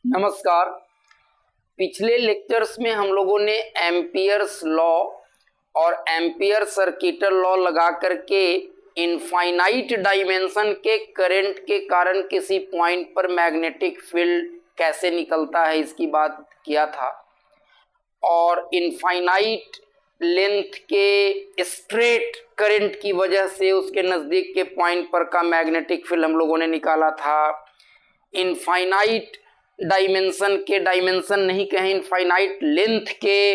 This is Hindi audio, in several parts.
नमस्कार। पिछले लेक्चर्स में हम लोगों ने एम्पियर्स लॉ और एम्पियर सर्किटल लॉ लगा करके इनफाइनाइट डायमेंशन के करंट के कारण किसी पॉइंट पर मैग्नेटिक फील्ड कैसे निकलता है इसकी बात किया था, और इनफाइनाइट लेंथ के स्ट्रेट करंट की वजह से उसके नज़दीक के पॉइंट पर का मैग्नेटिक फील्ड हम लोगों ने निकाला था। इनफाइनाइट डायमेंशन के, डायमेंशन नहीं कहें, इनफाइनाइट लेंथ के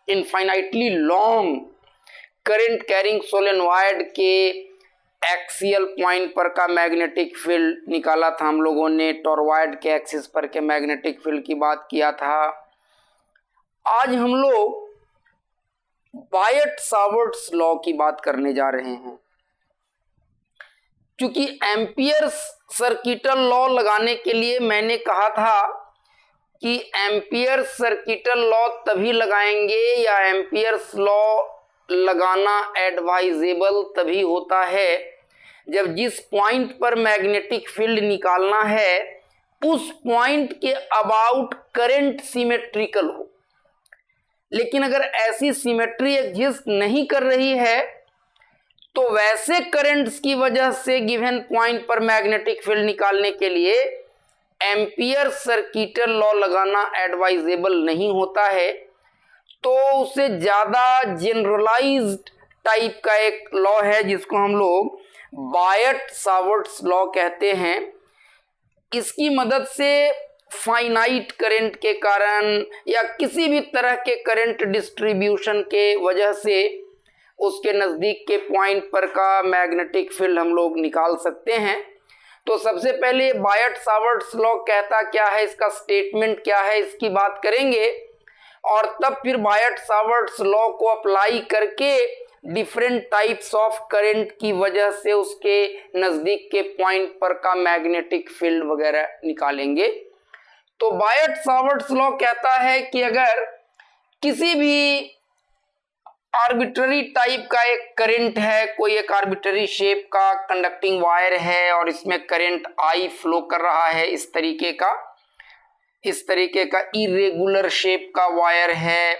infinitely long current carrying solenoid के एक्सियल पॉइंट पर का मैग्नेटिक फील्ड निकाला था हम लोगों ने। टॉरॉयड के एक्सिस पर के मैग्नेटिक फील्ड की बात किया था। आज हम लोग बायट-सावर्ट्स लॉ की बात करने जा रहे हैं। क्योंकि एम्पियर्स सर्किटल लॉ लगाने के लिए मैंने कहा था कि एम्पियर्स सर्किटल लॉ तभी लगाएंगे या एम्पियर्स लॉ लगाना एडवाइजेबल तभी होता है जब जिस पॉइंट पर मैग्नेटिक फील्ड निकालना है उस पॉइंट के अबाउट करंट सिमेट्रिकल हो। लेकिन अगर ऐसी सिमेट्री एग्जिस्ट नहीं कर रही है तो वैसे करंट्स की वजह से गिवन पॉइंट पर मैग्नेटिक फील्ड निकालने के लिए एम्पियर सर्किटल लॉ लगाना एडवाइजेबल नहीं होता है। तो उससे ज़्यादा जनरलाइज्ड टाइप का एक लॉ है जिसको हम लोग बायट-सावर्ट्स लॉ कहते हैं। इसकी मदद से फाइनाइट करंट के कारण या किसी भी तरह के करंट डिस्ट्रीब्यूशन के वजह से उसके नज़दीक के पॉइंट पर का मैग्नेटिक फील्ड हम लोग निकाल सकते हैं। तो सबसे पहले बायट-सावर्ट्स लॉ कहता क्या है, इसका स्टेटमेंट क्या है, इसकी बात करेंगे और तब फिर बायट-सावर्ट्स लॉ को अप्लाई करके डिफरेंट टाइप्स ऑफ करंट की वजह से उसके नज़दीक के पॉइंट पर का मैग्नेटिक फील्ड वगैरह निकालेंगे। तो बायट-सावर्ट्स लॉ कहता है कि अगर किसी भी आर्बिट्ररी टाइप का एक करंट है, कोई एक आर्बिट्ररी शेप का कंडक्टिंग वायर है और इसमें करंट आई फ्लो कर रहा है, इस तरीके का इरेगुलर शेप का वायर है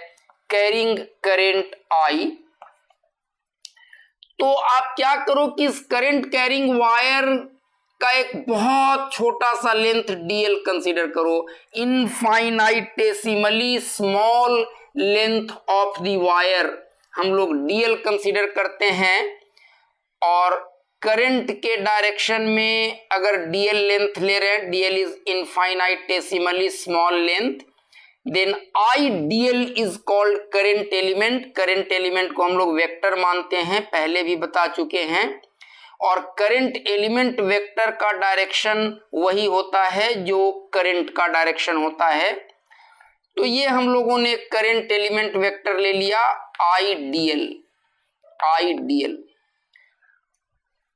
कैरिंग करंट आई, तो आप क्या करो कि इस करंट कैरिंग वायर का एक बहुत छोटा सा लेंथ डीएल कंसीडर करो, infinitesimally small length of the wire हम लोग डीएल कंसीडर करते हैं। और करंट के डायरेक्शन में अगर डीएल लेंथ ले रहे हैं, DL is infinitesimally small length, then I DL is called current element. Current element को हम लोग वेक्टर मानते हैं, पहले भी बता चुके हैं। और करंट एलिमेंट वेक्टर का डायरेक्शन वही होता है जो करंट का डायरेक्शन होता है। तो ये हम लोगों ने करंट एलिमेंट वेक्टर ले लिया आई डीएल,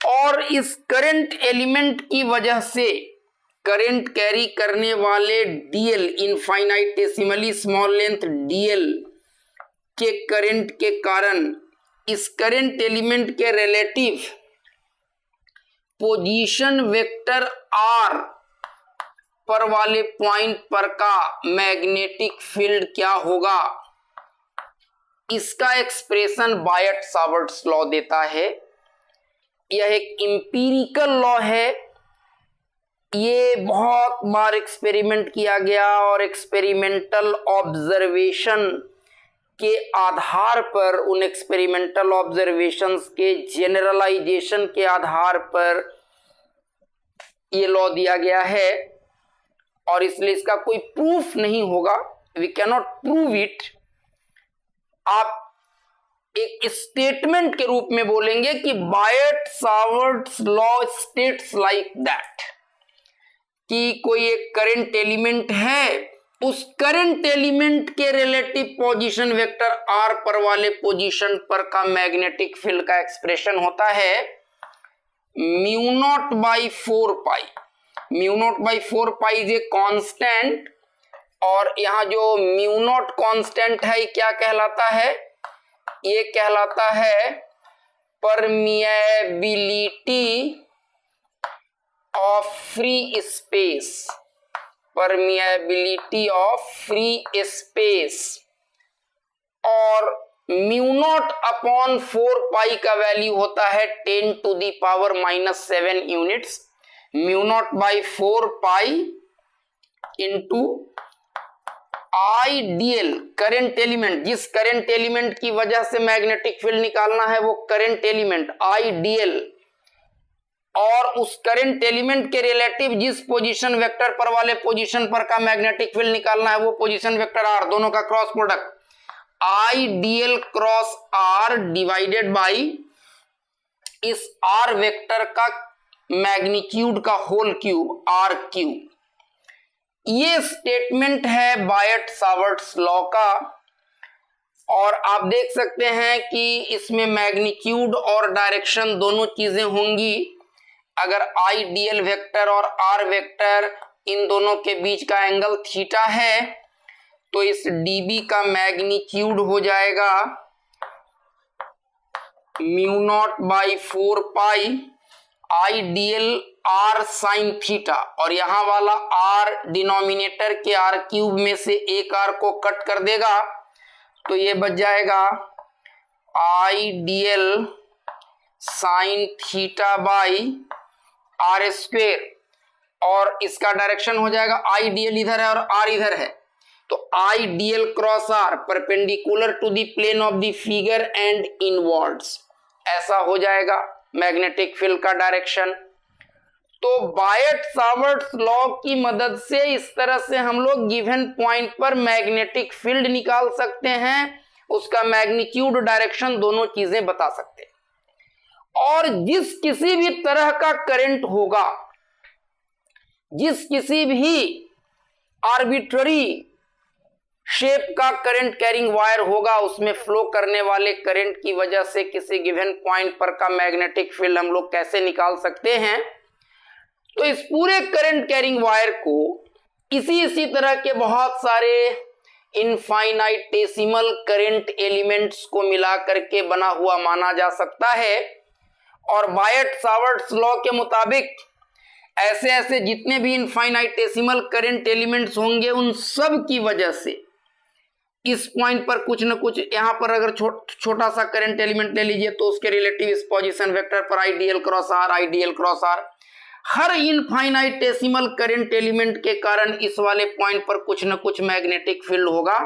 और इस करंट एलिमेंट की वजह से करंट कैरी करने वाले डीएल, इनफाइनाइटेसिमली स्मॉल लेंथ डीएल के करंट के कारण इस करंट एलिमेंट के रिलेटिव पोजीशन वेक्टर आर पर वाले पॉइंट पर का मैग्नेटिक फील्ड क्या होगा, इसका एक्सप्रेशन बायट-सावर्ट्स लॉ देता है। यह एक एम्पिरिकल लॉ है, ये बहुत बार एक्सपेरिमेंट किया गया और एक्सपेरिमेंटल ऑब्जर्वेशन के आधार पर, उन एक्सपेरिमेंटल ऑब्जर्वेशंस के जनरलाइजेशन के आधार पर ये लॉ दिया गया है और इसलिए इसका कोई प्रूफ नहीं होगा, we can not prove it. आप एक स्टेटमेंट के रूप में बोलेंगे कि Biot Savart's law states like that, कि कोई एक करंट एलिमेंट है, उस करंट एलिमेंट के रिलेटिव पोजीशन वेक्टर आर पर वाले पोजीशन पर का मैग्नेटिक फील्ड का एक्सप्रेशन होता है mu naught by 4 pi. Mu naught by 4 pi is a constant, और यहाँ जो म्यू नॉट कांस्टेंट है क्या कहलाता है, ये कहलाता है permeability of free space. Permeability of free space, और म्यू नॉट अपॉन 4 पाई का वैल्यू होता है 10⁻⁻7 units. Mu naught by 4 pi into ideal current element, जिस करंट एलिमेंट की वजह से मैग्नेटिक फील्ड निकालना है वो करंट एलिमेंट आइडियल, और उस करंट एलिमेंट के रिलेटिव जिस पोजीशन वेक्टर पर वाले पोजीशन पर का मैग्नेटिक फील्ड निकालना है वो पोजीशन वेक्टर आर, दोनों का cross product IDL cross R divided by इस आर वेक्टर का मैग्नीट्यूड का होल क्यूब आर क्यूब। ये स्टेटमेंट है बायट सावर्ट्स लॉ का, और आप देख सकते हैं कि इसमें मैग्नीट्यूड और डायरेक्शन दोनों चीजें होंगी। अगर आइडियल वेक्टर और आर वेक्टर इन दोनों के बीच का एंगल थीटा है तो इस डीबी का मैग्नीट्यूड हो जाएगा mu naught by 4 pi IDL R sine theta, और यहां वाला आर डिनोमिनेटर के आर क्यूब में से एक आर को कट कर देगा तो ये बच जाएगा IDL sine theta by R square, और इसका डायरेक्शन हो जाएगा आइडियल इधर है और आर इधर है तो IDL cross R perpendicular to the plane of the figure and inwards, ऐसा हो जाएगा मैग्नेटिक फील्ड का डायरेक्शन। तो बायट सावर्ट्स लॉ की मदद से इस तरह से हम लोग गिवन पॉइंट पर मैग्नेटिक फील्ड निकाल सकते हैं, उसका मैग्नीट्यूड डायरेक्शन दोनों चीजें बता सकते हैं। और जिस किसी भी तरह का करंट होगा, जिस किसी भी आर्बिट्ररी शेप का करंट कैरिंग वायर होगा, उसमें फ्लो करने वाले करंट की वजह से किसी गिवन पॉइंट पर का मैग्नेटिक फील्ड हम लोग कैसे निकाल सकते हैं। तो इस पूरे करंट कैरिंग वायर को इसी तरह के बहुत सारे इनफाइनाइटेसिमल करंट एलिमेंट्स को मिला करके बना हुआ माना जा सकता है, और बायट सावर्ट्स लॉ के मुताबिक ऐसे ऐसे जितने भी इनफाइनाइटेसिमल करंट एलिमेंट्स होंगे उन सब की वजह से इस पॉइंट पर कुछ न कुछ, यहां पर अगर छोटा सा करंट एलिमेंट ले लीजिए तो उसके रिलेटिव इस पोजीशन वेक्टर पर IDL cross R, IDL cross R, हर इनफाइनाइटेसिमल करंट एलिमेंट के कारण इस वाले पॉइंट पर कुछ न कुछ मैग्नेटिक फील्ड होगा,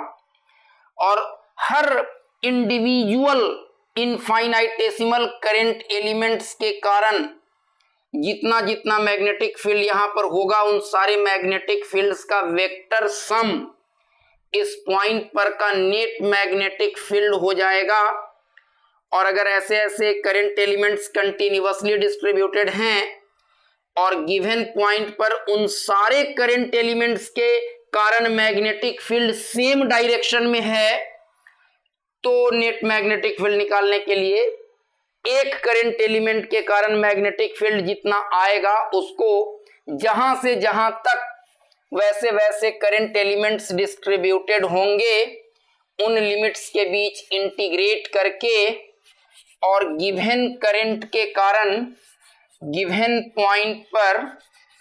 और हर इंडिविजुअल इनफाइनाइटेसिमल करंट एलिमेंट्स के कारण जितना जितना मैग्नेटिक फील्ड यहां पर होगा उन सारे मैग्नेटिक फील्ड्स का वेक्टर सम इस पॉइंट पर का नेट मैग्नेटिक फील्ड हो जाएगा। और अगर ऐसे ऐसे करंट एलिमेंट्स कंटिन्यूअसली डिस्ट्रीब्यूटेड हैं और गिवन पॉइंट पर उन सारे करंट एलिमेंट्स के कारण मैग्नेटिक फील्ड सेम डायरेक्शन में है, तो नेट मैग्नेटिक फील्ड निकालने के लिए एक करंट एलिमेंट के कारण मैग्नेटिक फील्ड जितना आएगा उसको जहां से जहां तक वैसे वैसे करंट एलिमेंट्स डिस्ट्रीब्यूटेड होंगे उन लिमिट्स के बीच इंटीग्रेट करके और गिवन करंट के कारण गिवन पॉइंट पर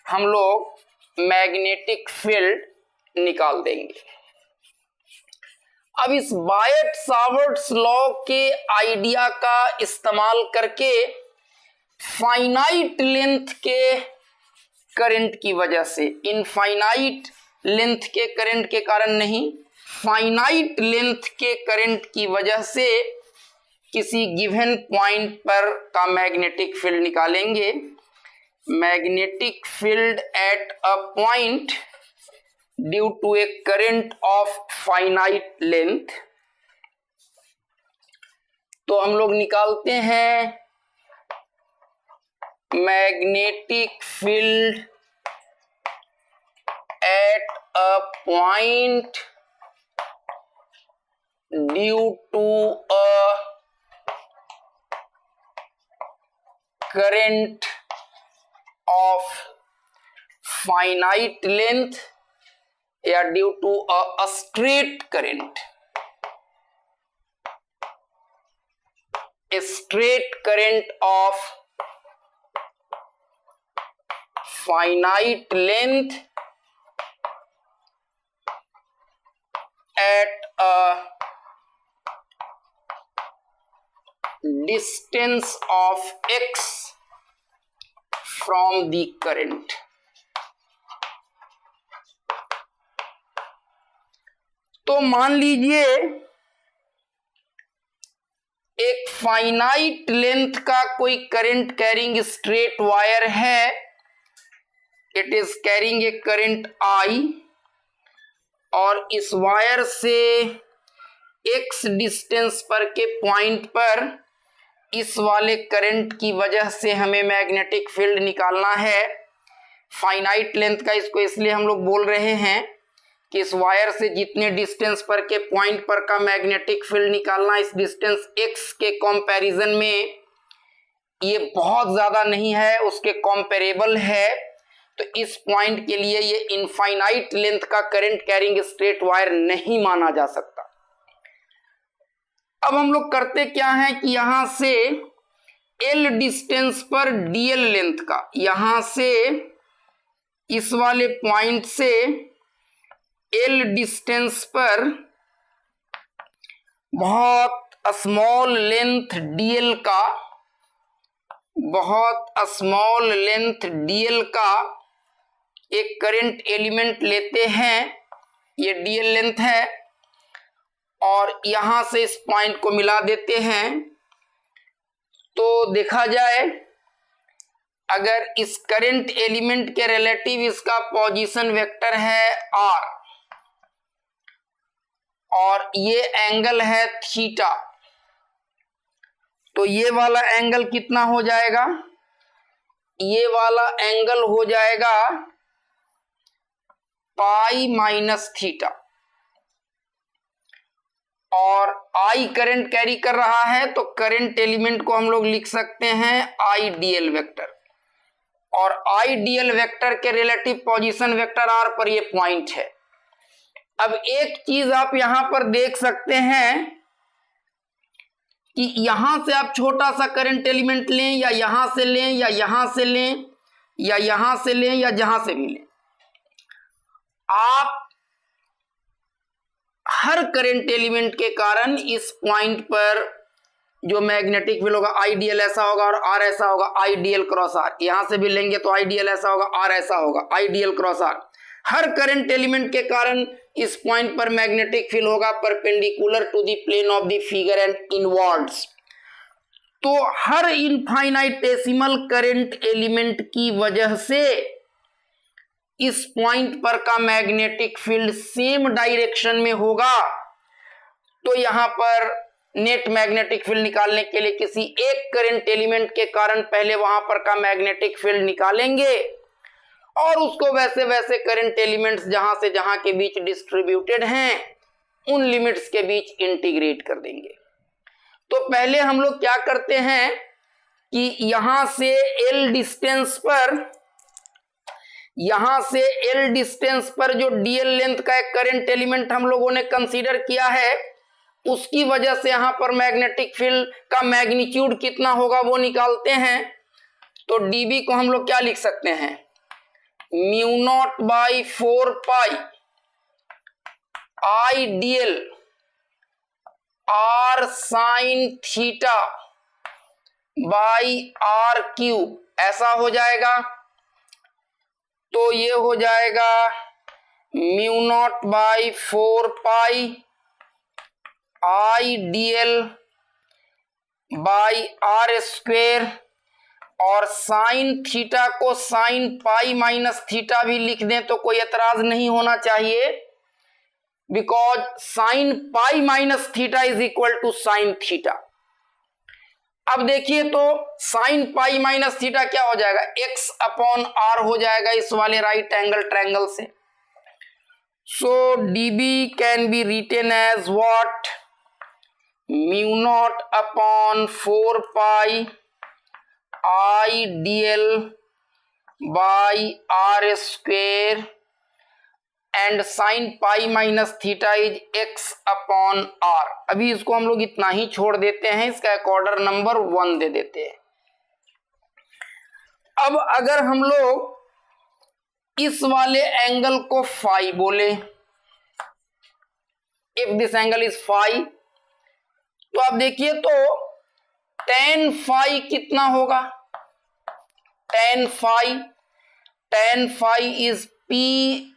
हम लोग मैग्नेटिक फील्ड निकाल देंगे। अब इस बायट सावर्ट्स लॉ के आइडिया का इस्तेमाल करके फाइनाइट लेंथ के करंट की वजह से, इनफाइनाइट लेंथ के करंट के कारण नहीं, फाइनाइट लेंथ के करंट की वजह से किसी गिवन पॉइंट पर का मैग्नेटिक फील्ड निकालेंगे। Magnetic field at a point due to a current of finite length, तो हम लोग निकालते हैं magnetic field at a point due to a current of finite length या due to a straight current, straight current of finite length at a distance of x from the current. तो मान लीजिए एक फाइनाइट लेंथ का कोई करंट कैरिंग स्ट्रेट वायर है, it is carrying a current I, और इस वायर से x डिस्टेंस पर के पॉइंट पर इस वाले करंट की वजह से हमें मैग्नेटिक फील्ड निकालना है। फाइनाइट लेंथ का इसको इसलिए हम लोग बोल रहे हैं कि इस वायर से जितने डिस्टेंस पर के पॉइंट पर का मैग्नेटिक फील्ड निकालना इस डिस्टेंस x के कंपैरिजन में ये बहुत ज़्यादा नहीं है, उसके कंपेरेबल है। तो इस पॉइंट के लिए ये इनफाइनाइट लेंथ का करंट कैरिंग स्ट्रेट वायर नहीं माना जा सकता। अब हम लोग करते क्या है कि यहां से L डिस्टेंस पर DL लेंथ का, यहां से इस वाले पॉइंट से L डिस्टेंस पर बहुत स्मॉल लेंथ DL का, बहुत स्मॉल लेंथ DL का एक करंट एलिमेंट लेते हैं, ये DL लेंथ है, और यहां से इस पॉइंट को मिला देते हैं। तो देखा जाए अगर इस करंट एलिमेंट के रिलेटिव इसका पोजीशन वेक्टर है R और ये एंगल है थीटा, तो ये वाला एंगल कितना हो जाएगा, ये वाला एंगल हो जाएगा पाई माइनस थीटा, और I करंट कैरी कर रहा है तो करंट एलिमेंट को हम लोग लिख सकते हैं IDL वेक्टर, और IDL वेक्टर के रिलेटिव पोजीशन वेक्टर R पर ये पॉइंट है। अब एक चीज आप यहां पर देख सकते हैं कि यहां से आप छोटा सा करंट एलिमेंट लें या यहां से लें या यहां से लें या यहां से लें या जहां से भी लें, आप हर करंट एलिमेंट के कारण इस पॉइंट पर जो मैग्नेटिक फील्ड होगा IDL ऐसा होगा और R ऐसा होगा, IDL क्रॉस R, यहां से भी लेंगे तो IDL ऐसा होगा, R ऐसा होगा, IDL क्रॉस R। हर करंट एलिमेंट के कारण इस पॉइंट पर मैग्नेटिक फील्ड होगा perpendicular to the plane of the figure and inwards. तो हर इनफाइनाइटेसिमल करंट एलिमेंट की वजह से इस पॉइंट पर का मैग्नेटिक फील्ड सेम डायरेक्शन में होगा। तो यहां पर नेट मैग्नेटिक फील्ड निकालने के लिए किसी एक करंट एलिमेंट के कारण पहले वहां पर का मैग्नेटिक फील्ड निकालेंगे और उसको वैसे वैसे करंट एलिमेंट्स जहां से जहां के बीच डिस्ट्रीब्यूटेड हैं उन लिमिट्स के बीच इंटीग्रेट कर देंगे। तो पहले हम लोग क्या करते हैं कि यहां से L डिस्टेंस पर जो DL लेंथ का एक करंट एलिमेंट हम लोगों ने कंसीडर किया है उसकी वजह से यहां पर मैग्नेटिक फील्ड का मैग्नीट्यूड कितना होगा वो निकालते हैं। तो dB को हम लोग क्या लिख सकते हैं, mu naught by 4 pi IDL R sine theta by R cube, ऐसा हो जाएगा। तो ये हो जाएगा mu naught by 4 pi IDL by R square, और साइन थीटा को साइन पाई माइनस थीटा भी लिख दें तो कोई एतराज नहीं होना चाहिए, because sine pi minus theta is equal to sine theta. अब देखिए तो साइन पाई माइनस थीटा क्या हो जाएगा, x अपॉन R हो जाएगा इस वाले राइट एंगल ट्रायंगल से। So dB can be written as what, mu naught upon 4 pi IDL by R square and sine pi minus theta is x upon R। अभी इसको हम लोग इतना ही छोड़ देते हैं, इसका एक ऑर्डर नंबर 1 दे देते हैं। अब अगर हम लोग इस वाले एंगल को फाई बोले if this angle is phi, तो आप देखिए तो tan फाई कितना होगा, tan phi is P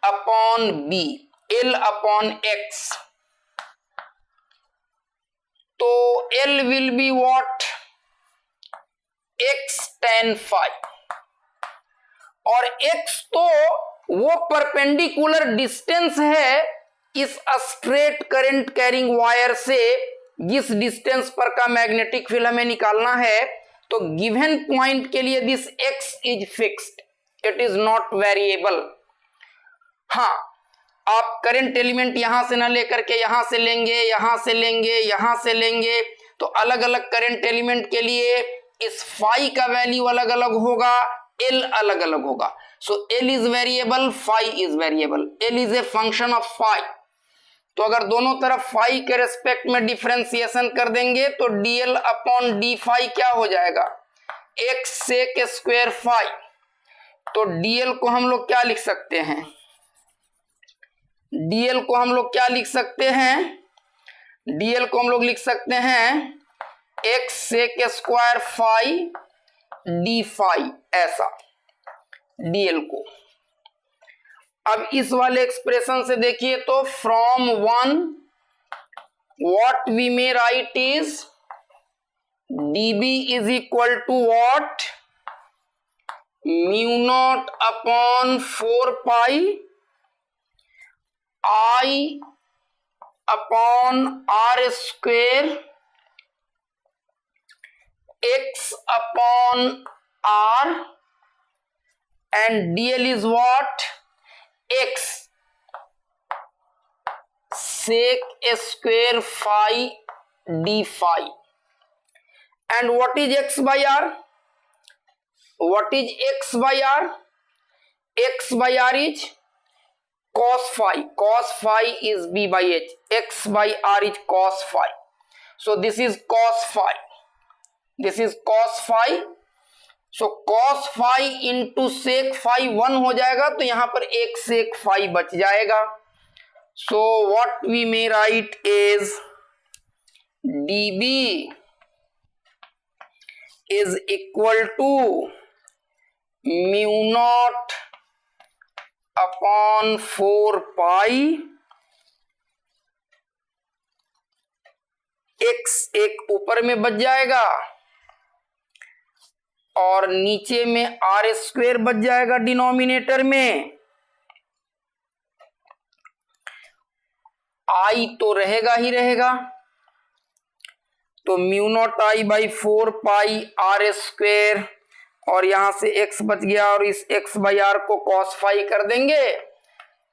upon B, L upon X, तो L will be what, X tan phi, और X तो वो परपेंडिकुलर डिस्टेंस है इस स्ट्रेट करंट कैरिंग वायर से जिस डिस्टेंस पर का मैग्नेटिक फील्ड हमें निकालना है। तो गिवन पॉइंट के लिए this X is fixed, it is not variable. हाँ, आप करंट एलिमेंट यहां से ना लेकर के यहां से लेंगे, यहां से लेंगे, यहां से लेंगे, तो अलग अलग करंट एलिमेंट के लिए इस फाई का वैल्यू अलग अलग होगा, L अलग अलग होगा। So L is variable, phi is variable, L is a function of phi. तो अगर दोनों तरफ फाई के रेस्पेक्ट में डिफरेंशिएशन कर देंगे तो dl अपॉन डी फाई क्या हो जाएगा, x सेक स्क्वायर फाई। तो dl को हम लोग क्या लिख सकते हैं, dl को हम लोग क्या लिख सकते हैं, dl को हम लोग लिख सकते हैं x sec square phi d phi, ऐसा dl को। अब इस वाले एक्सप्रेशन से देखिए तो from one what we may write is dB is equal to what, mu naught upon 4 pi I upon R square X upon R, and dl is what, x sec square phi d phi, and what is x by r, what is x by r, x by r is cos phi is b by h, x by r is cos phi, so this is cos phi, this is cos phi, so cos phi into sec phi 1 हो जाएगा, तो यहां पर एक sec phi बच जाएगा। So what we may write is dB is equal to mu naught upon 4 pi x एक ऊपर में बच जाएगा और नीचे में R स्क्वेयर बच जाएगा डिनोमिनेटर में, I तो रहेगा ही रहेगा, तो mu naught I by 4 pi R square, और यहां से x बच गया और इस x बाई R को cos फाई कर देंगे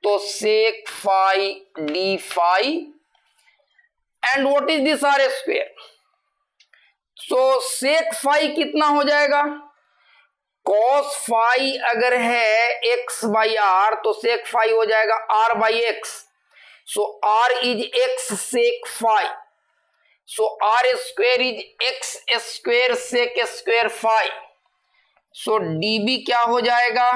तो sec phi d phi, and what is this R square, so sec phi कितना हो जाएगा, cos फाई अगर है x बाई आर तो sec फाई हो जाएगा r by X, so r is x sec phi, so r square is x square sec square phi, so dB क्या हो जाएगा,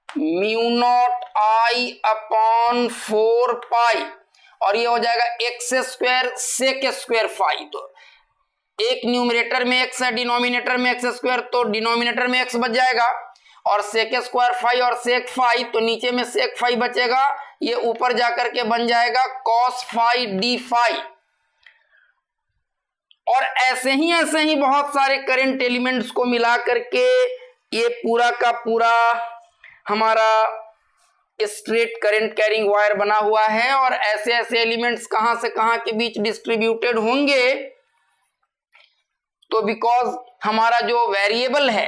mu naught I upon 4 pi, और ये हो जाएगा x square sec square phi, तो एक न्यूमरेटर में x है डिनोमिनेटर में x स्क्वायर, तो डिनोमिनेटर में x बच जाएगा और sec स्क्वायर फाई और sec फाई, तो नीचे में sec फाई बचेगा, ये ऊपर जाकर के बन जाएगा cos फाई d फाई। और ऐसे ही बहुत सारे करंट एलिमेंट्स को मिला करके ये पूरा का पूरा हमारा स्ट्रेट करंट कैरिंग वायर बना हुआ है, और ऐसे ऐसे एलिमेंट्स कहां से कहां के बीच डिस्ट्रीब्यूटेड होंगे, तो बिकॉज हमारा जो वेरिएबल है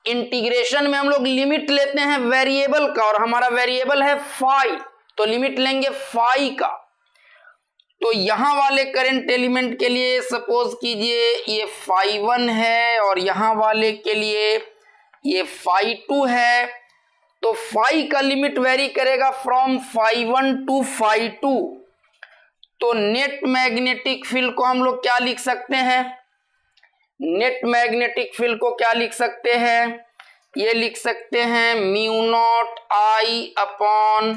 इंटीग्रेशन में हम लोग लिमिट लेते हैं वेरिएबल का, और हमारा वेरिएबल है फाई, तो लिमिट लेंगे फाई का। तो यहां वाले करंट एलिमेंट के लिए सपोज कीजिए ये फाई 1 है और यहां वाले के लिए ये फाई 2 है, तो फाई का लिमिट वेरी करेगा फ्रॉम फाई 1 टू फाई 2। तो नेट मैग्नेटिक फील्ड को हम लोग क्या लिख सकते हैं, नेट मैग्नेटिक फील्ड को क्या लिख सकते हैं, ये लिख सकते हैं mu naught I upon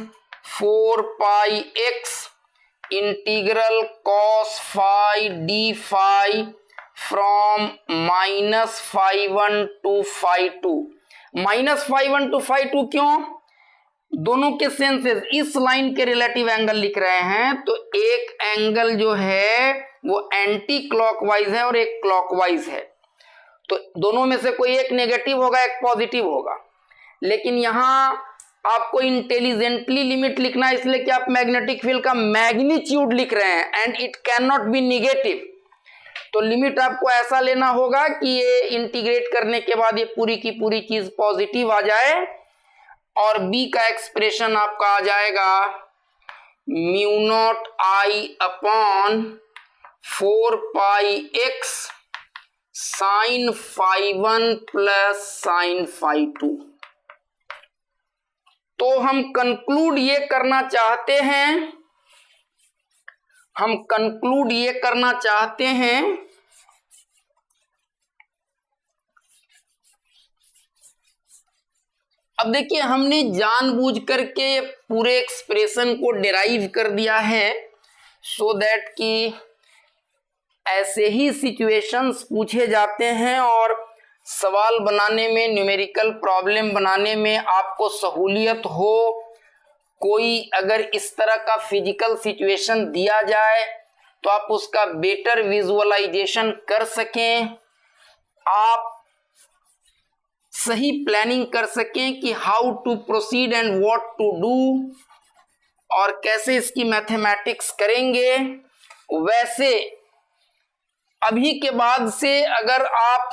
4 pi x integral cos phi d phi from -φ1 to φ2। -φ1 to φ2 क्यों? दोनों के सेंसेस इस लाइन के रिलेटिव एंगल लिख रहे हैं, तो एक एंगल जो है वो एंटी क्लॉकवाइज है और एक क्लॉकवाइज है, तो दोनों में से कोई एक नेगेटिव होगा, एक पॉजिटिव होगा। लेकिन यहां आपको इंटेलिजेंटली लिमिट लिखना है, इसलिए कि आप मैग्नेटिक फील्ड का मैग्नीट्यूड लिख रहे हैं and it can not be negative. तो लिमिट आपको ऐसा लेना होगा कि ये इंटीग्रेट करने के बाद ये पूरी की पूरी चीज पॉजिटिव आ जाए, और बी का एक्सप्रेशन आपका आ जाएगा μ0I/4πx sin φ1 प्लस sin φ2। तो हम कंक्लूड ये करना चाहते हैं, अब देखिए हमने जानबूझ करके पूरे एक्सप्रेशन को डिराइव कर दिया है सो दैट कि ऐसे ही सिचुएशंस पूछे जाते हैं और सवाल बनाने में, न्यूमेरिकल प्रॉब्लम बनाने में आपको सहूलियत हो। कोई अगर इस तरह का फिजिकल सिचुएशन दिया जाए तो आप उसका बेटर विजुअलाइजेशन कर सकें, आप सही प्लानिंग कर सकें कि how to proceed and what to do, और कैसे इसकी मैथमेटिक्स करेंगे। वैसे अभी के बाद से अगर आप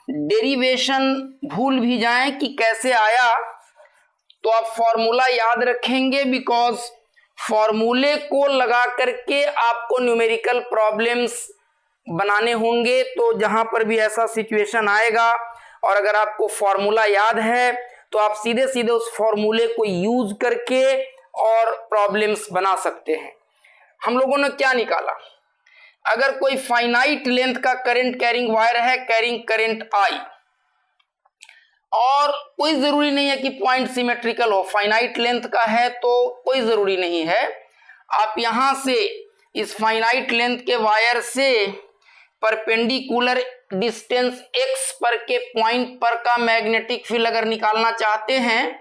डेरिवेशन भूल भी जाएं कि कैसे आया, तो आप फॉर्मूला याद रखेंगे, बिकॉज फॉर्मूले को लगा करके आपको न्यूमेरिकल प्रॉब्लम्स बनाने होंगे। तो जहां पर भी ऐसा सिचुएशन आएगा और अगर आपको फॉर्मूला याद है तो आप सीधे सीधे उस फॉर्मूले को यूज करके और प्रॉब्लम्स बना सकते हैं। हम लोगों ने क्या निकाला, अगर कोई फाइनाइट लेंथ का करंट कैरिंग वायर है, कैरिंग करंट आई, और कोई जरूरी नहीं है कि पॉइंट सिमेट्रिकल हो, फाइनाइट लेंथ का है तो कोई जरूरी नहीं है। आप यहां से इस फाइनाइट लेंथ के वायर से परपेंडिकुलर डिस्टेंस x पर के पॉइंट पर का मैग्नेटिक फील्ड अगर निकालना चाहते हैं,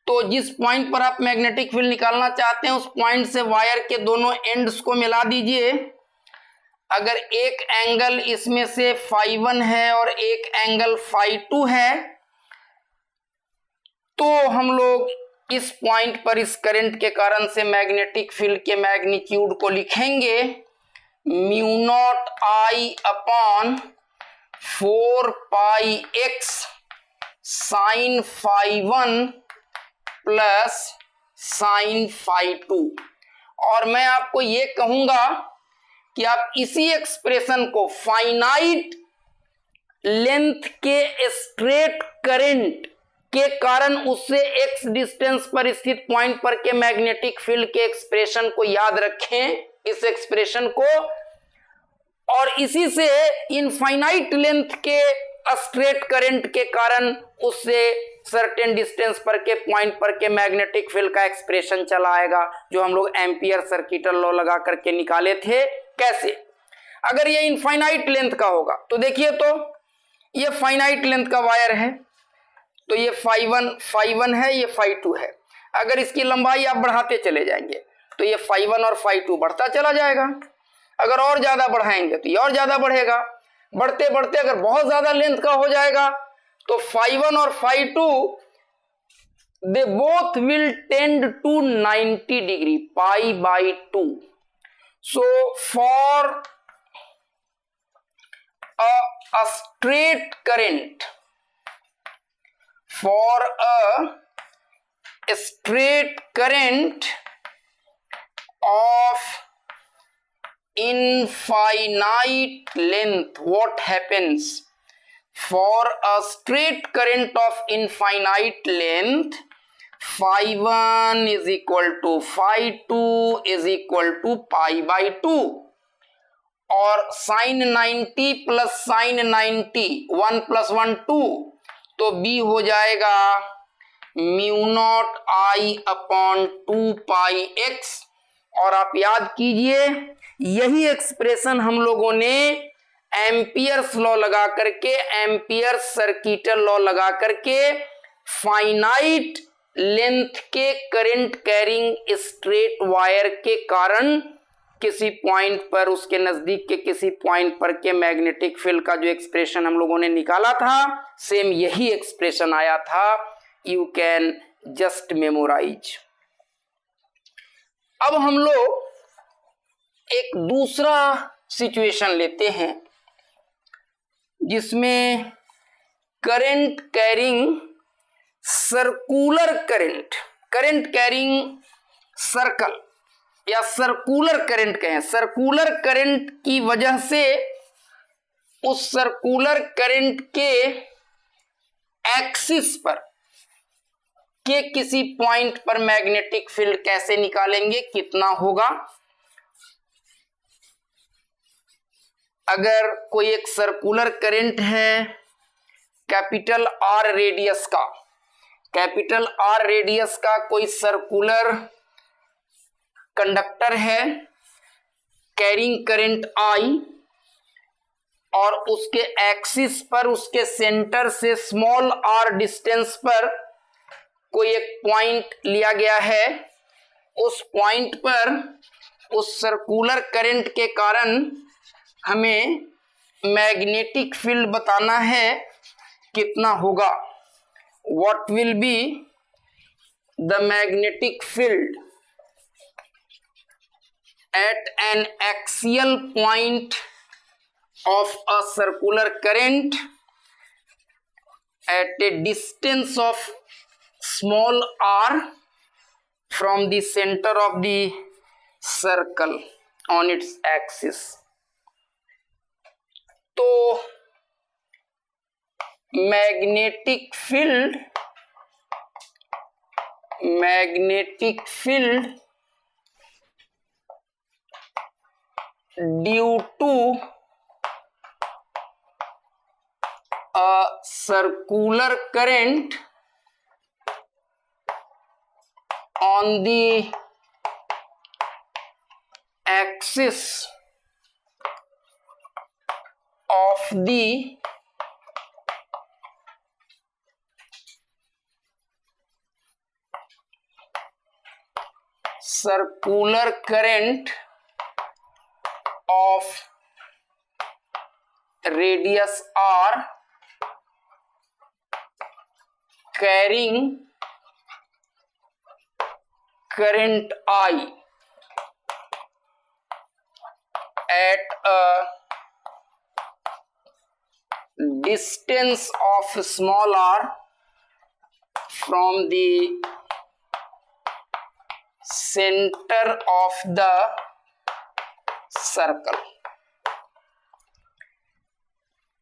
तो जिस पॉइंट पर आप मैग्नेटिक फील्ड निकालना चाहते हैं उस पॉइंट से वायर के दोनों एंड्स को मिला दीजिए। अगर एक एंगल इसमें से φ1 है और एक एंगल φ2 है, तो हम लोग इस पॉइंट पर इस करंट के कारण से मैग्नेटिक फील्ड के मैग्नीट्यूड को लिखेंगे μ0I/4πx sin φ1 प्लस sin φ2। और मैं आपको ये कहूंगा कि आप इसी एक्सप्रेशन को फाइनाइट लेंथ के स्ट्रेट करंट के कारण उससे x डिस्टेंस पर स्थित पॉइंट पर के मैग्नेटिक फील्ड के एक्सप्रेशन को याद रखें, इस एक्सप्रेशन को, और इसी से इनफाइनाइट लेंथ के स्ट्रेट करंट के कारण उससे सर्टेन डिस्टेंस पर के पॉइंट पर के मैग्नेटिक फील्ड का एक्सप्रेशन चला आएगा, जो हम लोग एम्पियर सर्किटल लॉ लगा करके निकाले थे। कैसे? अगर ये इनफाइनाइट लेंथ का होगा तो देखिए, तो ये फाइनाइट लेंथ का वायर है, तो ये φ1 है, ये φ2 है। अगर इसकी लंबाई आप बढ़ाते चले जाएंगे तो ये φ1 और φ2 बढ़ता चला जाएगा। अगर और ज्यादा बढ़ाएंगे तो ये और ज्यादा बढ़ेगा। बढ़ते बढ़ते अगर बहुत ज्यादा लेंथ का हो जाएगा तो φ1 और φ2 they both will tend to 90 degree, π/2। So for a straight current, for a straight current of infinite length, what happens? For a straight current of infinite length, φ1 is equal to φ2 is equal to π/2, और sin 90 प्लस sin 90 1 + 1 2, तो b हो जाएगा μ0I/2πx और आप याद कीजिए यही एक्सप्रेशन हम लोगों ने एम्पियर्स लॉ लगा करके, एम्पियर्स सर्किटल लॉ लगा करके फाइनाइट लेंथ के करंट कैरिंग स्ट्रेट वायर के कारण किसी पॉइंट पर, उसके नजदीक के किसी पॉइंट पर के मैग्नेटिक फील्ड का जो एक्सप्रेशन हम लोगों ने निकाला था, सेम यही एक्सप्रेशन आया था। You can just memorise. अब हम लोग एक दूसरा सिचुएशन लेते हैं जिसमें current carrying circular current, current carrying circle या सर्कुलर करंट कहें, सर्कुलर करंट की वजह से उस सर्कुलर करंट के एक्सिस पर के किसी पॉइंट पर मैग्नेटिक फील्ड कैसे निकालेंगे, कितना होगा। अगर कोई एक सर्कुलर करंट है कैपिटल आर रेडियस का, कैपिटल आर रेडियस का कोई सर्कुलर कंडक्टर है, कैरिंग करंट आई, और उसके एक्सिस पर, उसके सेंटर से स्मॉल आर डिस्टेंस पर कोई एक पॉइंट लिया गया है। उस पॉइंट पर उस सर्कुलर करंट के कारण हमें मैग्नेटिक फील्ड बताना है कितना होगा। What will be the magnetic field at an axial point of a circular current at a distance of small r from the center of the circle on its axis। तो magnetic field due to a circular current on the axis of the circular current of radius r carrying current I at a distance of small r from the center of the circle.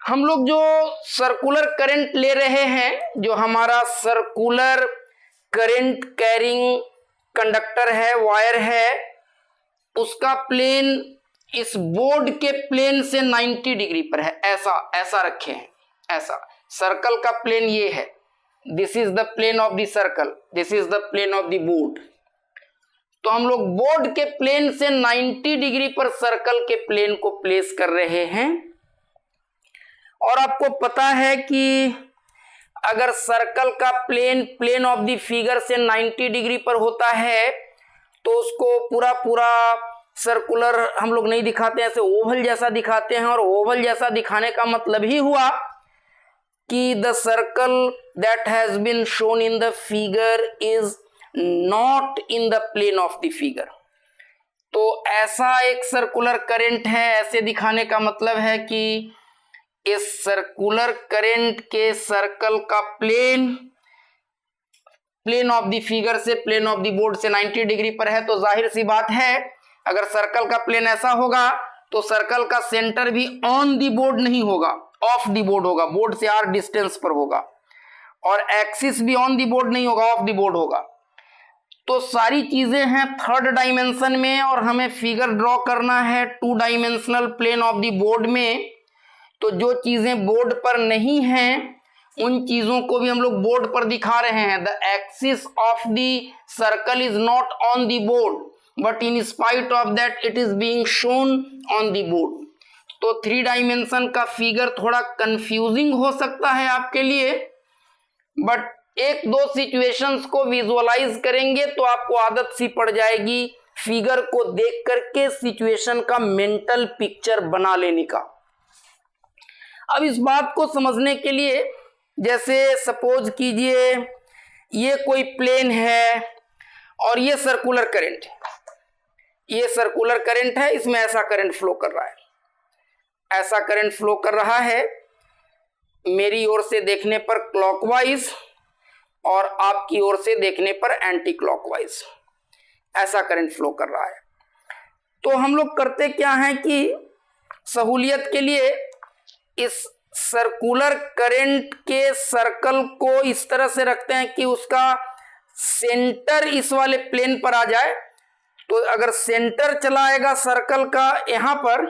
हम लोग जो सर्कुलर करंट ले रहे हैं, जो हमारा सर्कुलर करंट कैरिंग कंडक्टर है, वायर है, उसका प्लेन इस बोर्ड के प्लेन से 90 डिग्री पर है। ऐसा रखे हैं, ऐसा सर्कल का प्लेन ये है। This is the plane of the circle, this is the plane of the board. तो हम लोग बोर्ड के प्लेन से 90 डिग्री पर सर्कल के प्लेन को प्लेस कर रहे हैं। और आपको पता है कि अगर सर्कल का प्लेन ऑफ द फिगर से 90 डिग्री पर होता है तो उसको पूरा सर्कुलर हम लोग नहीं दिखाते, ऐसे ओवल जैसा दिखाते हैं। और ओवल जैसा दिखाने का मतलब ही हुआ कि the circle that has been shown in the figure is not in the plane of the figure. तो ऐसा एक सर्कुलर करंट है, ऐसे दिखाने का मतलब है कि इस सर्कुलर करंट के सर्कल का प्लेन ऑफ द फिगर से, प्लेन ऑफ द बोर्ड से 90 डिग्री पर है। तो जाहिर सी बात है अगर सर्कल का प्लेन ऐसा होगा तो सर्कल का सेंटर भी ऑन द बोर्ड नहीं होगा, ऑफ द बोर्ड होगा, बोर्ड से आर डिस्टेंस पर होगा। और एक्सिस भी ऑन द बोर्ड नहीं होगा, ऑफ द बोर्ड होगा। तो सारी चीजें हैं थर्ड डायमेंशन में और हमें फिगर ड्रॉ करना है 2 dimensional plane of the board में। तो जो चीजें बोर्ड पर नहीं हैं उन चीजों को भी हम लोग बोर्ड पर दिखा रहे हैं। The axis of the circle is not on the board, but in spite of that it is being shown on the board. तो 3 डायमेंशन का फिगर थोड़ा कंफ्यूजिंग हो सकता है आपके लिए, बट एक दो सिचुएशंस को विजुअलाइज करेंगे तो आपको आदत सी पड़ जाएगी फिगर को देख करके सिचुएशन का मेंटल पिक्चर बना लेने का। अब इस बात को समझने के लिए जैसे सपोज कीजिए ये कोई प्लेन है और ये सर्कुलर करंट है, ये सर्कुलर करंट है, इसमें ऐसा करंट फ्लो कर रहा है, ऐसा करंट फ्लो कर रहा है मेरी ओर से देखने पर क्लॉकवाइज और आपकी ओर से देखने पर एंटी क्लॉकवाइज, ऐसा करंट फ्लो कर रहा है। तो हम लोग करते क्या हैं कि सहूलियत के लिए इस सर्कुलर करंट के सर्कल को इस तरह से रखते हैं कि उसका सेंटर इस वाले प्लेन पर आ जाए। तो अगर सेंटर चला आएगा सर्कल का यहां पर,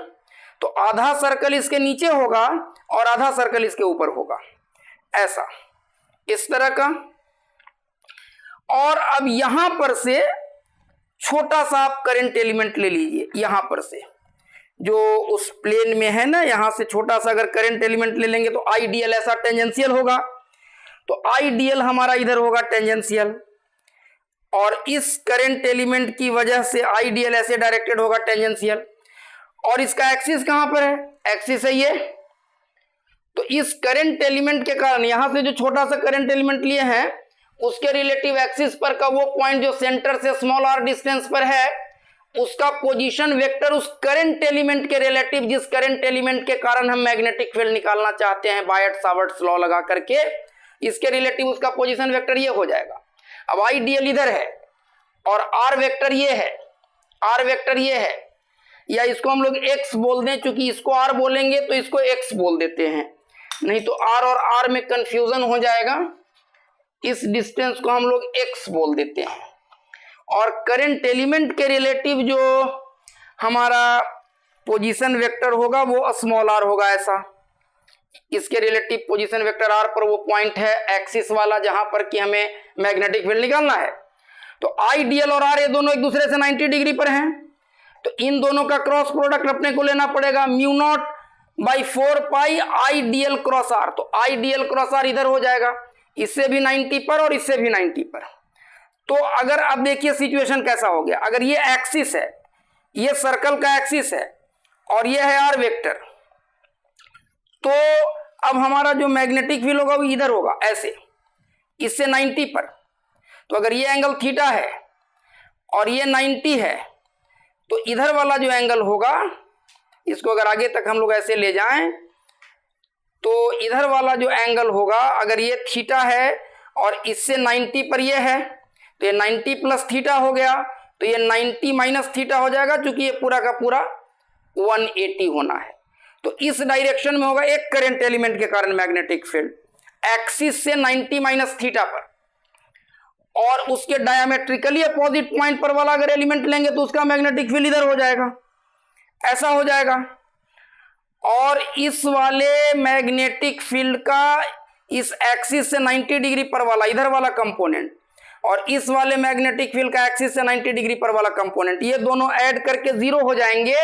तो आधा सर्कल इसके नीचे होगा और आधा सर्कल इसके ऊपर होगा, ऐसा इस तरह का। और अब यहां पर से छोटा सा आप करंट एलिमेंट ले लीजिए, यहां पर से जो उस प्लेन में है ना, यहां से छोटा सा अगर करंट एलिमेंट ले लेंगे तो आईडीएल ऐसा टेंजेंशियल होगा, तो आईडीएल हमारा इधर होगा टेंजेंशियल, और इस करंट एलिमेंट की वजह से आईडीएल ऐसे डायरेक्टेड होगा टेंजेंशियल, और इसका एक्सिस कहां पर है, एक्सिस है ये। तो इस करंट एलिमेंट के कारण यहां से जो छोटा सा करंट एलिमेंट लिए हैं उसके रिलेटिव एक्सिस पर का वो पॉइंट जो सेंटर से स्मॉल आर डिस्टेंस पर है, उसका पोजीशन वेक्टर उस करंट एलिमेंट के रिलेटिव, जिस करंट एलिमेंट के कारण हम मैग्नेटिक फील्ड निकालना चाहते हैं बायट सावर्ट्स लॉ लगा करके, इसके रिलेटिव उसका पोजीशन वेक्टर ये हो जाएगा। अब आईडीएल इधर है और आर वेक्टर ये है, आर वेक्टर ये है, या इसको हम लोग एक्स बोल दें, चूंकि इसको आर बोलेंगे तो इसको एक्स बोल देते हैं, नहीं तो आर और आर में कंफ्यूजन हो जाएगा, इस डिस्टेंस को हम लोग एक्स बोल देते हैं। और करंट एलिमेंट के रिलेटिव जो हमारा पोजीशन वेक्टर होगा वो स्मॉल आर होगा, ऐसा। इसके रिलेटिव पोजीशन वेक्टर आर पर वो पॉइंट है एक्सिस वाला जहां पर कि हमें मैग्नेटिक फील्ड निकालना है। तो आईडीएल और आर ये दोनों एक दूसरे से 90 डिग्री पर हैं, तो इन दोनों का क्रॉस प्रोडक्ट अपने को लेना पड़ेगा, mu naught by 4 pi IDL cross R. तो आईडीएल क्रॉस आर इधर हो जाएगा, इससे भी 90 पर और इससे भी 90 पर। तो अगर अब देखिए सिचुएशन कैसा हो गया, अगर ये एक्सिस है, ये सर्कल का एक्सिस है और ये है आर वेक्टर, तो अब हमारा जो मैग्नेटिक फील्ड होगा वो इधर होगा ऐसे, इससे 90 पर। तो अगर ये एंगल थीटा है और ये 90 है, तो इधर वाला जो एंगल होगा, इसको अगर आगे तक हम लोग ऐसे ले जाएं, तो इधर वाला जो एंगल होगा, अगर ये थीटा है और इससे 90 पर ये है, तो ये 90 प्लस थीटा हो गया, तो ये 90 माइनस थीटा हो जाएगा, क्योंकि ये पूरा का पूरा 180 होना है। तो इस डायरेक्शन में होगा एक करंट एलिमेंट के कारण मैग्नेटिक फील्ड, एक्सिस से 90 माइनस थीटा पर, और उसके डायमेट्रिकली अपोजिट पॉइंट पर वाला अगर एलिमेंट लेंगे तो उसका मैग्नेटिक फील्ड इधर हो जाएगा, ऐसा हो जाएगा। और इस वाले मैग्नेटिक फील्ड का इस एक्सिस से 90 डिग्री पर वाला इधर वाला कंपोनेंट और इस वाले मैग्नेटिक फील्ड का एक्सिस से 90 डिग्री पर वाला कंपोनेंट, ये दोनों ऐड करके 0 हो जाएंगे,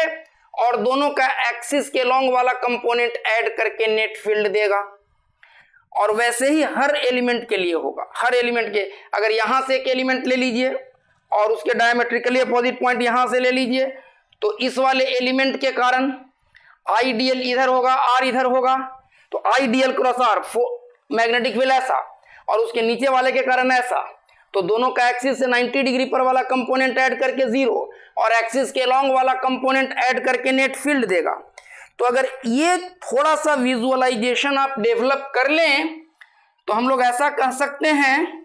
और दोनों का एक्सिस के लॉन्ग वाला कंपोनेंट ऐड करके नेट फील्ड देगा। और वैसे ही हर एलिमेंट के लिए होगा, हर एलिमेंट के, अगर यहां से एक एलिमेंट ले लीजिए और उसके डायमेट्रिकली अपोजिट पॉइंट यहां से ले लीजिए, तो इस वाले एलिमेंट के कारण आईडीएल इधर होगा, आर इधर होगा, तो IDL cross R magnetic field ऐसा, और उसके नीचे वाले के कारण ऐसा, तो दोनों का एक्सिस से 90 डिग्री पर वाला कंपोनेंट ऐड करके 0 और एक्सिस के लॉन्ग वाला कंपोनेंट ऐड करके नेट फील्ड देगा। तो अगर ये थोड़ा सा विजुअलाइजेशन आप डेवलप कर लें, तो हम लोग ऐसा कह सकते हैं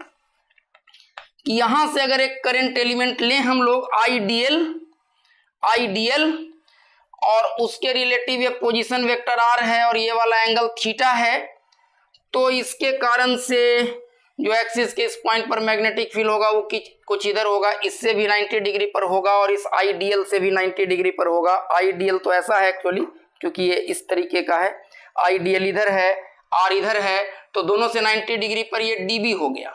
कि यहां से अगर एक करंट एलिमेंट लें हम लोग आईडीएल और उसके रिलेटिव ये पोजीशन वेक्टर आर है और ये वाला एंगल थीटा है, तो इसके कारण से जो एक्सिस के इस पॉइंट पर मैग्नेटिक फील्ड होगा वो कुछ इधर होगा, इससे भी 90 डिग्री पर होगा और इस आईडीएल से भी 90 डिग्री पर होगा। आईडीएल तो ऐसा है एक्चुअली, क्योंकि ये इस तरीके का है, आईडीएल इधर है, आर इधर है, तो दोनों से 90 डिग्री पर ये डीबी हो गया।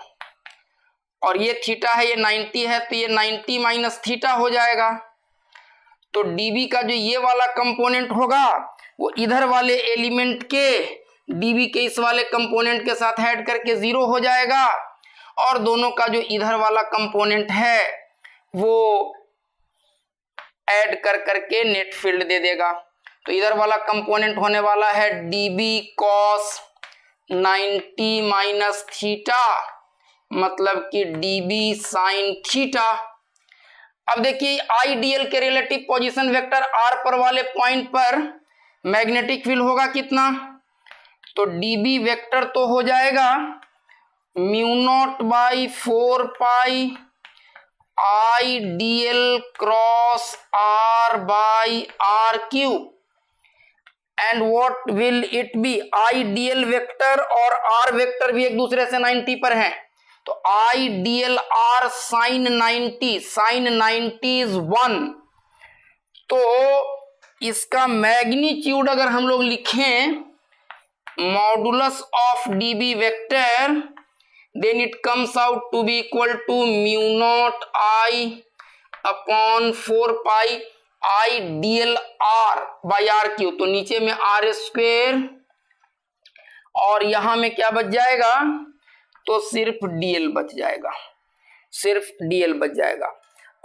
और ये थीटा है, ये 90 है, तो ये 90 माइनस थीटा हो जाएगा। तो dB का जो ये वाला कंपोनेंट होगा वो इधर वाले एलिमेंट के dB के इस वाले कंपोनेंट के साथ ऐड करके 0 हो जाएगा, और दोनों का जो इधर वाला कंपोनेंट है वो ऐड कर करके नेट फील्ड दे देगा। तो इधर वाला कंपोनेंट होने वाला है dB cos 90 माइनस थीटा, मतलब कि dB sin थीटा। अब देखिए आइडियल के रिलेटिव पोजीशन वेक्टर r पर वाले पॉइंट पर मैग्नेटिक फील्ड होगा कितना, तो dB वेक्टर तो हो जाएगा mu naught by 4 pi I dl cross r by r cube, and what will it be, I dl vector और r वेक्टर भी एक दूसरे से 90 पर हैं, तो आई dl r sine 90, sine 90 is 1। तो इसका मैग्नीट्यूड अगर हम लोग लिखें modulus of dB vector, then it comes out to be equal to mu naught I upon 4 pi I dl r by r cube. तो नीचे में r स्क्वेयर और यहां में क्या बच जाएगा, तो सिर्फ dl बच जाएगा, सिर्फ dl बच जाएगा।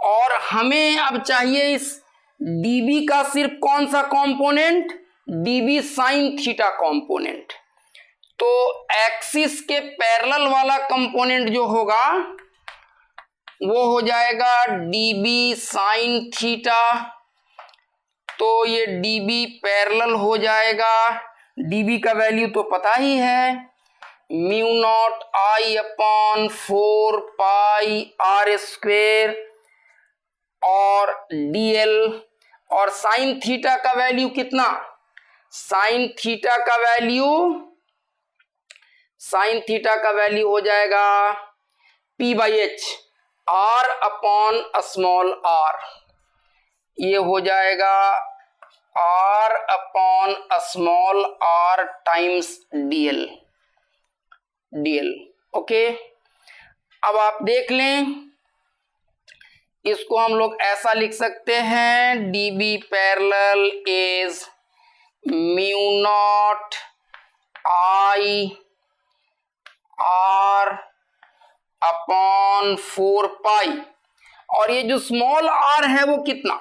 और हमें अब चाहिए इस dB का सिर्फ कौन सा component, dB sin theta component. तो एक्सिस के पैरेलल वाला कंपोनेंट जो होगा वो हो जाएगा dB sin थीटा, तो ये dB पैरेलल हो जाएगा, dB का वैल्यू तो पता ही है mu naught I upon 4 pi r square और dl, और साइन थीटा का वैल्यू कितना, साइन थीटा का वैल्यू हो जाएगा P by H R upon small r, ये हो जाएगा R upon small r times dl। Okay, अब आप देख लें, इसको हम लोग ऐसा लिख सकते हैं dB parallel is mu naught I r upon 4 pi, और ये जो स्मॉल r है वो कितना,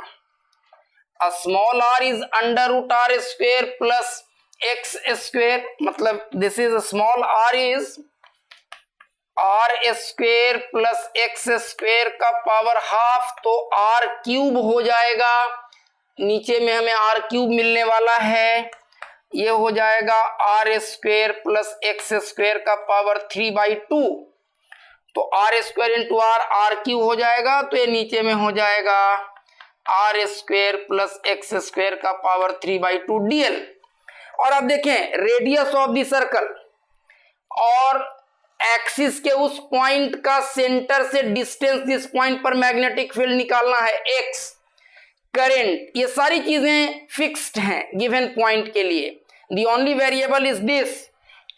small r is under root r square plus x square, मतलब this is small r is r square plus x square का पावर हाफ, तो r क्यूब हो जाएगा, नीचे में हमें r क्यूब मिलने वाला है, ये हो जाएगा r square plus x square का पावर 3/2, तो r square into r cube हो जाएगा, तो ये नीचे में हो जाएगा r square plus x square का पावर 3/2 dl। और अब देखें रेडियस ऑफ द सर्कल और एक्सिस के उस पॉइंट का सेंटर से डिस्टेंस, जिस पॉइंट पर मैग्नेटिक फील्ड निकालना है, x, करंट, ये सारी चीजें फिक्स्ड हैं गिवन पॉइंट के लिए, the only variable is this.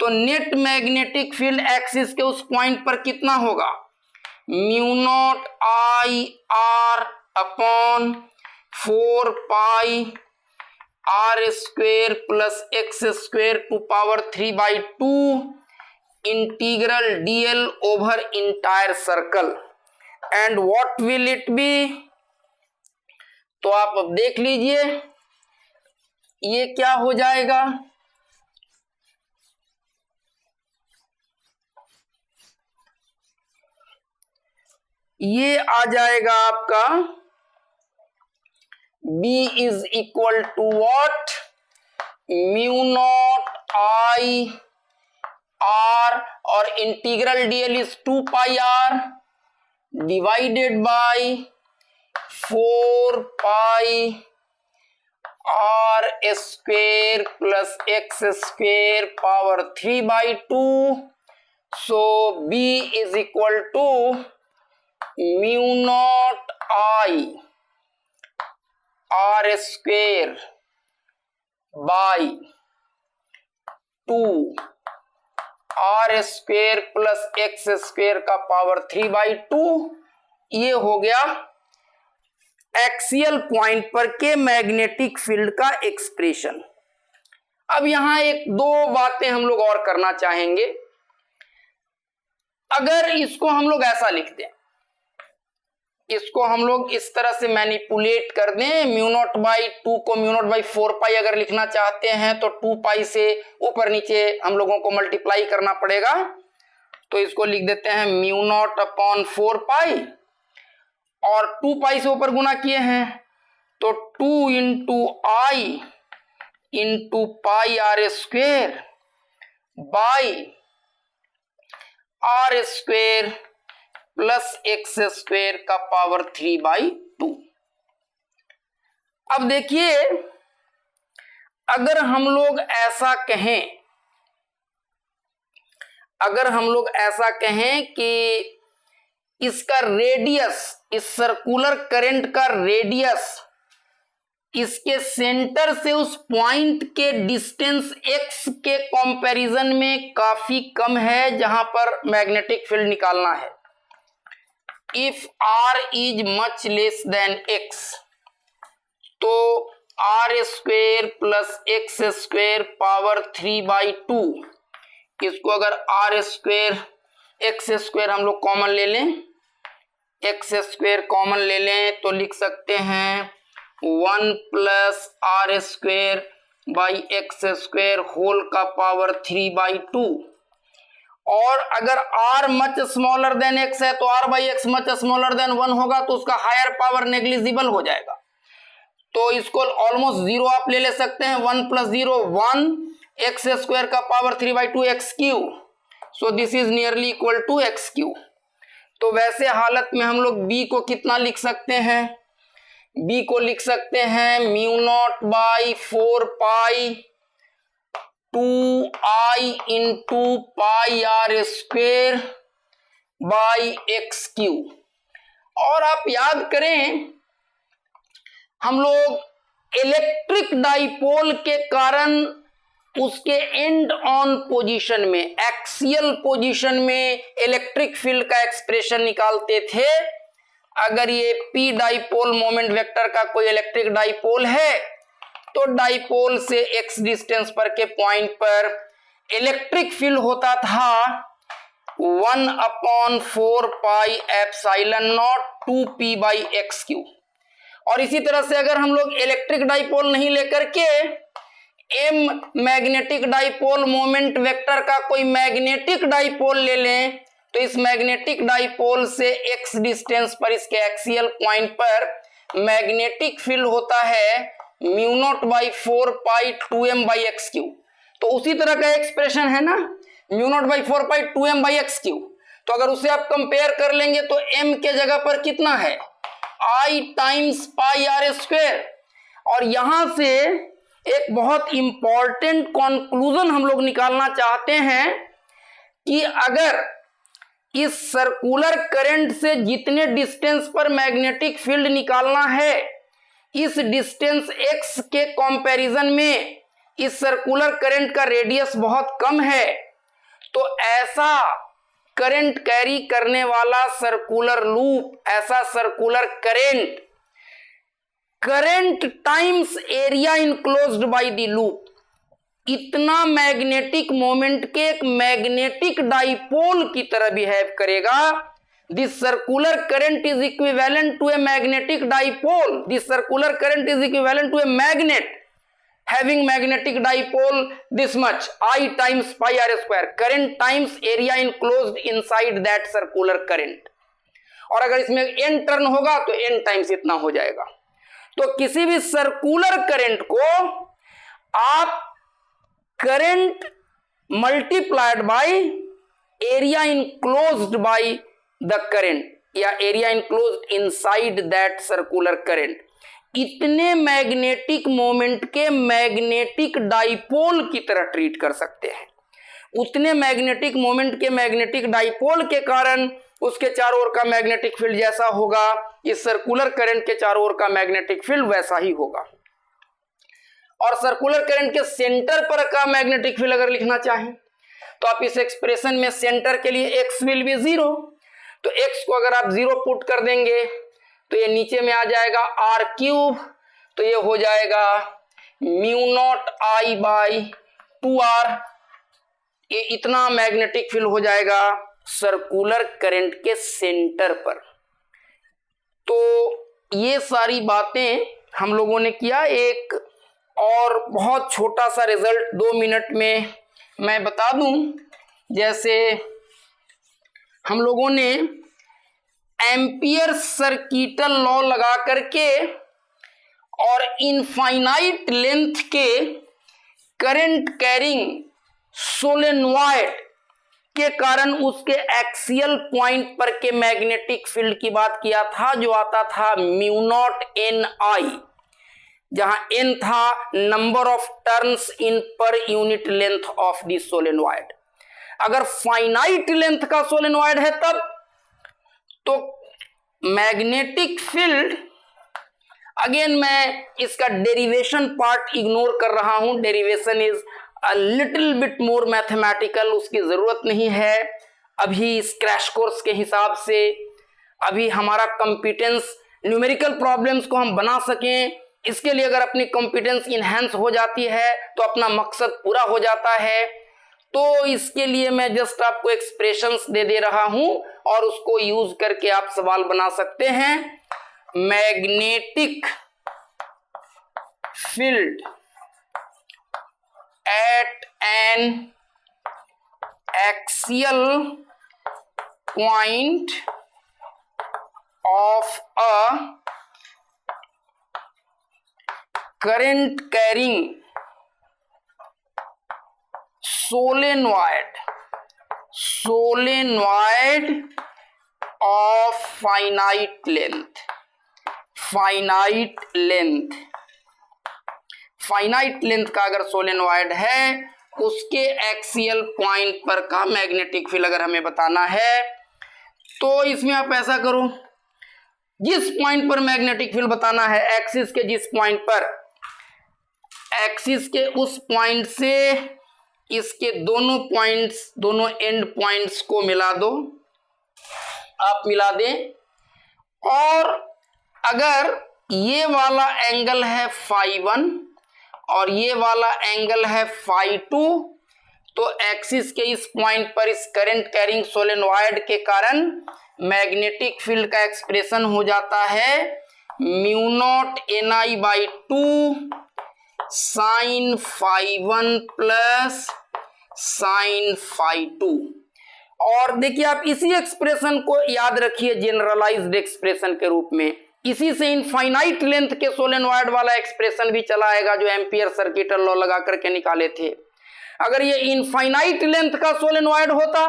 तो नेट मैग्नेटिक फील्ड एक्सिस के उस पॉइंट पर कितना होगा, mu naught I r upon 4 pi r square plus x square to power 3/2 integral dl over entire circle, and what will it B. तो आप अब देख लीजिए ये क्या हो जाएगा, ये आ जाएगा आपका B is equal to what, mu naught I r, और integral dl is 2 pi r divided by 4 pi r square plus x square power 3/2, so B is equal to mu naught I r square by 2 R square plus X square का पावर 3/2। ये हो गया एक्सियल पॉइंट पर के मैग्नेटिक फील्ड का एक्सप्रेशन। अब यहां एक दो बातें हम लोग और करना चाहेंगे। अगर इसको हम लोग ऐसा लिख दें, इसको हम लोग इस तरह से मैनिपुलेट कर दें, μ0/2 को μ0/4 अगर लिखना चाहते हैं तो 2 से ऊपर नीचे हम लोगों को मल्टीप्लाई करना पड़ेगा। तो इसको लिख देते हैं μ0/4 और 2 से ऊपर गुना किए हैं तो 2 × I × πr² by r² plus x² का पावर 3/2। अब देखिए, अगर हम लोग ऐसा कहें कि इसका रेडियस, इस सर्कुलर करंट का रेडियस इसके सेंटर से उस पॉइंट के डिस्टेंस x के कंपैरिजन में काफी कम है जहां पर मैग्नेटिक फील्ड निकालना है। If r is much less than x, तो r² प्लस x² पावर 3/2, इसको अगर r² x² हम लोग कॉमन ले लें, x² कॉमन ले लें तो लिख सकते हैं 1 plus r² by x² whole का पावर 3/2। और अगर r much smaller than x है तो r/x मच स्मॉलर देन 1 होगा, तो उसका हायर पावर नेग्लिजिबल हो जाएगा। तो इसको ऑलमोस्ट जीरो आप ले सकते हैं। 1 + 0 1, x² का power 3/2 x³। So this is nearly equal to x³। तो वैसे हालत में हम लोग b को कितना लिख सकते हैं? b को लिख सकते हैं μ0/4 2I × πr² बाई x³। और आप याद करें, हम लोग इलेक्ट्रिक डाइपोल के कारण उसके एंड ऑन पोजीशन में, एक्सियल पोजीशन में इलेक्ट्रिक फील्ड का एक्सप्रेशन निकालते थे। अगर ये p डाइपोल मोमेंट वेक्टर का कोई इलेक्ट्रिक डाइपोल है तो डाइपोल से x डिस्टेंस पर के पॉइंट पर इलेक्ट्रिक फील्ड होता था 1/4πε0 2p/x³। और इसी तरह से अगर हम लोग इलेक्ट्रिक डाइपोल नहीं लेकर के m magnetic dipole moment vector का कोई मैग्नेटिक डाइपोल ले लें तो इस मैग्नेटिक डाइपोल से x डिस्टेंस पर इसके एक्सियल पॉइंट पर मैग्नेटिक फील्ड होता है μ0/4 2m/x³। तो उसी तरह का एक्सप्रेशन है ना, μ0/4 2m/x³। तो अगर उसे आप कंपेयर कर लेंगे तो m के जगह पर कितना है, I × πr²। और यहां से एक बहुत इंपॉर्टेंट कंक्लूजन हम लोग निकालना चाहते हैं कि अगर इस सर्कुलर करंट से जितने डिस्टेंस पर मैग्नेटिक फील्ड निकालना है, इस डिस्टेंस x के कंपैरिजन में इस सर्कुलर करंट का रेडियस बहुत कम है, तो ऐसा करंट कैरी करने वाला सर्कुलर लूप, ऐसा circular current times area enclosed by the loop, इतना मैग्नेटिक मोमेंट के एक मैग्नेटिक डाइपोल की तरह बिहेव करेगा। This circular current is equivalent to a magnetic dipole. This circular current is equivalent to a magnet having magnetic dipole this much, I × πr², current times area enclosed inside that circular current। और अगर इसमें n टर्न होगा तो n टाइम्स इतना हो जाएगा। तो किसी भी सर्कुलर करंट को आप current multiplied by area enclosed by the current या area enclosed inside that circular current, इतने मैग्नेटिक मोमेंट के मैग्नेटिक डाइपोल की तरह ट्रीट कर सकते हैं। उतने मैग्नेटिक मोमेंट के मैग्नेटिक डाइपोल के कारण उसके चारों ओर का मैग्नेटिक फील्ड जैसा होगा, इस सर्कुलर करंट के चारों ओर का मैग्नेटिक फील्ड वैसा ही होगा। और सर्कुलर करंट के सेंटर पर का मैग्नेटिक फील्ड अगर लिखना चाहें तो आप इस एक्सप्रेशन में सेंटर के लिए x विल बी 0, तो x को अगर आप 0 पुट कर देंगे तो ये नीचे में आ जाएगा r क्यूब, तो ये हो जाएगा mu naught I by 2r। ये इतना मैग्नेटिक फील्ड हो जाएगा सर्कुलर करंट के सेंटर पर। तो ये सारी बातें हम लोगों ने किया। एक और बहुत छोटा सा रिजल्ट 2 मिनट में मैं बता दूं। जैसे हम लोगों ने एम्पियर सर्किटल लॉ लगा करके और इनफाइनाइट लेंथ के करंट कैरिंग सोलेनॉइड के कारण उसके एक्सियल पॉइंट पर के मैग्नेटिक फील्ड की बात किया था, जो आता था म्यू नॉट एन आई, जहां एन था number of turns in per unit length of the solenoid. अगर फाइनाइट लेंथ का सोलेनॉइड है तब तो मैग्नेटिक फील्ड, अगेन मैं इसका डेरिवेशन पार्ट इग्नोर कर रहा हूं, derivation is a little bit more mathematical, उसकी जरूरत नहीं है अभी इस क्रैश कोर्स के हिसाब से। अभी हमारा कॉम्पिटेंस न्यूमेरिकल प्रॉब्लम्स को हम बना सकें, इसके लिए अगर अपनी कॉम्पिटेंस इनहेंस हो जाती है तो अपना मकसद पूरा हो जाता है। तो इसके लिए मैं जस्ट आपको एक्सप्रेशंस दे रहा हूं और उसको यूज करके आप सवाल बना सकते हैं। Magnetic field at an axial point of a current carrying solenoid of finite length। Finite length का अगर सोलेनॉइड है उसके एक्सियल पॉइंट पर का मैग्नेटिक फील्ड अगर हमें बताना है तो इसमें आप ऐसा करो, जिस पॉइंट पर मैग्नेटिक फील्ड बताना है एक्सिस के जिस पॉइंट पर, एक्सिस के उस पॉइंट से इसके दोनों पॉइंट्स, दोनों एंड पॉइंट्स को मिला दो, आप मिला दें। और अगर ये वाला एंगल है φ1 और ये वाला एंगल है φ2, तो एक्सिस के इस पॉइंट पर इस करंट कैरिंग सोलेनॉइड के कारण मैग्नेटिक फील्ड का एक्सप्रेशन हो जाता है mu naught n I by 2 sine φ1 plus sine φ2। और देखिए आप इसी एक्सप्रेशन को याद रखिए जनरलाइज्ड एक्सप्रेशन के रूप में। इसी से इनफाइनाइट लेंथ के सोलेनॉइड वाला एक्सप्रेशन भी चला आएगा जो एम्पियर सर्किटल लॉ लगा करके निकाले थे। अगर ये इनफाइनाइट लेंथ का सोलेनॉइड होता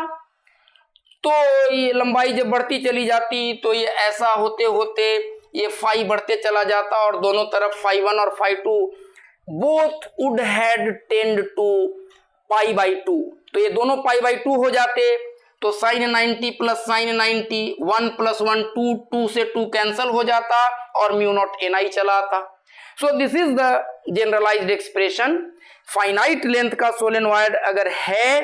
तो ये लंबाई जब बढ़ती चली जाती तो ये ऐसा होते होते ये फाई बढ़ते चला जाता और दोनों तरफ φ1 और φ2 both would had tend to π/2, तो ये दोनों π/2 हो जाते। तो साइन 90 प्लस साइन 90, 1 प्लस 1 2, 2 से 2 कैंसल हो जाता और म्यू नॉट एन आई चला आता। So this is the generalized expression. Finite length का सोलेनॉइड अगर है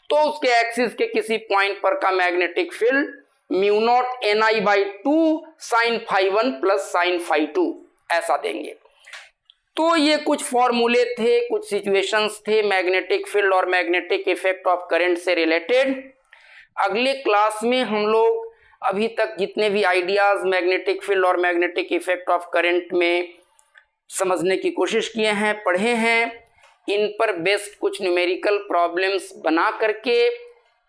तो उसके एक्सिस के किसी पॉइंट पर का magnetic field mu naught n I by 2 sine φ1 plus sine φ2 ऐसा देंगे। तो ये कुछ फॉर्मूले थे, कुछ सिचुएशंस थे मैग्नेटिक फील्ड और मैग्नेटिक इफेक्ट ऑफ करंट से रिलेटेड। अगले क्लास में हम लोग अभी तक जितने भी आइडियाज मैग्नेटिक फील्ड और मैग्नेटिक इफेक्ट ऑफ करंट में समझने की कोशिश किए हैं, पढ़े हैं, इन पर बेस्ड कुछ न्यूमेरिकल प्रॉब्लम्स बना करके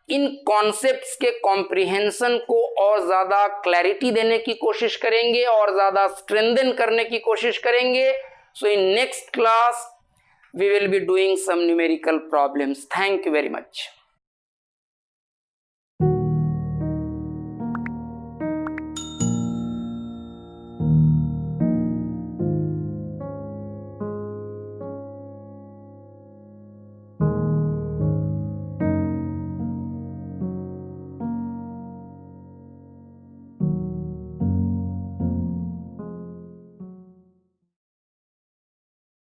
इन कॉन्सेप्ट्स के कॉम्प्रिहेंशन को और ज़्यादा क्लैरिटी देने की कोशिश करेंगे और ज़्यादा स्ट्रेंथन करने की कोशिश करेंगे। So in next class we will be doing some numerical problems. Thank you very much.